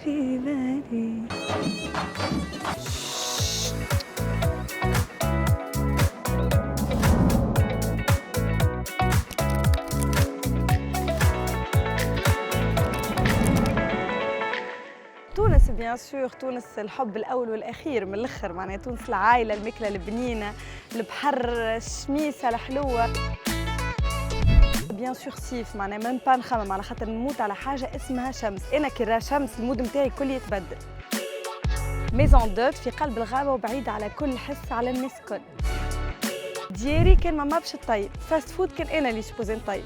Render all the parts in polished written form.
في بالي. تونس بيان سور، تونس الحب الاول والاخير من الاخر، معناها تونس العائله الماكله البنينه، البحر، الشميسه الحلوه. بيان سور صيف، معناها من با نخمم على خاطر نموت على حاجه اسمها شمس. انا كي نرى شمس المود نتاعي كل يتبدل. ميزون دوت في قلب الغابه وبعيده على كل حس على الناس الكل. دياري كان ماما باش تطيب، فاست فود كان انا اللي سبوزي نطيب.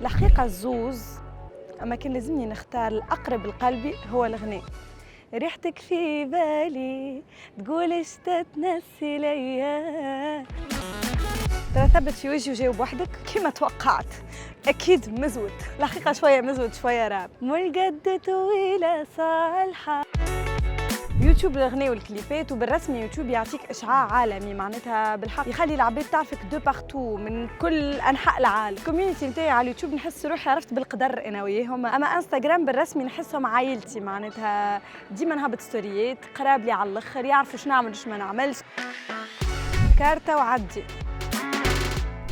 الحقيقه الزوز، اما كان لازمني نختار الاقرب لقلبي هو الغناء. ريحتك في بالي تقول اش تتنسي ليا. ترى ثبت في وجهي وجاوب وحدك كما توقعت، اكيد مزود. الحقيقه شويه مزود شويه راب، والقد طويله صالحه. يوتيوب الأغنية والكليبات، وبالرسمي يوتيوب يعطيك إشعاع عالمي، معناتها بالحق يخلي العباد تعرفك دو بارتو من كل أنحاء العالم. الكوميونيتي نتاعي على اليوتيوب نحس روحي عرفت بالقدر أنا وياهم، أما انستغرام بالرسمي نحسهم عائلتي، معناتها ديما نهبط ستوريات، قراب لي على الآخر، يعرفوا شنو نعمل وش ما نعملش. كارتة وعدي.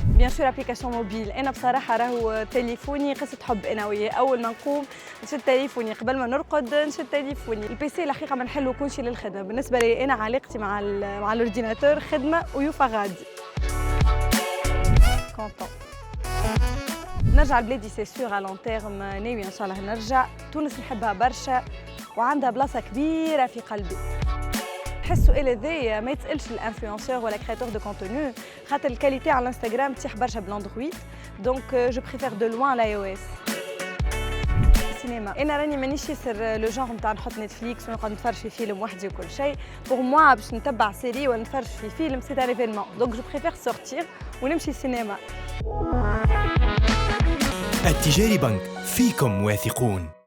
بيان سور ابليكاسيون موبيل، انا بصراحه راهو تليفوني قصه حب انا وياه. اول ما نقوم نشد تليفوني، قبل ما نرقد نشد تليفوني. البيسي الحقيقه ما نحلو كل شيء للخدمه، بالنسبه لي انا علاقتي مع الاورديناتور خدمه ويوفى غادي. كونطون نرجع لبلادي سي سور على لون تيرم، ناوي ان شاء الله نرجع. تونس نحبها برشا وعندها بلاصه كبيره في قلبي. السؤال هذايا ما يتسالش الانفلونسور ولا كرياتور دو كونتوني، خاطر الكاليتي على الانستغرام تيح برشا بالاندرويد، دونك جو بريفير دو لوان لاي او اس. السينما، انا راني مانيش ياسر لو جونغ نتاع نحط نتفليكس ونقعد نتفرج في فيلم وحدي وكل شيء. بور موا باش نتبع سيري ولا نتفرج في فيلم سي ان ايفينمون، دونك جو بريفير سورتير ونمشي السينما. التجاري بنك، فيكم واثقون.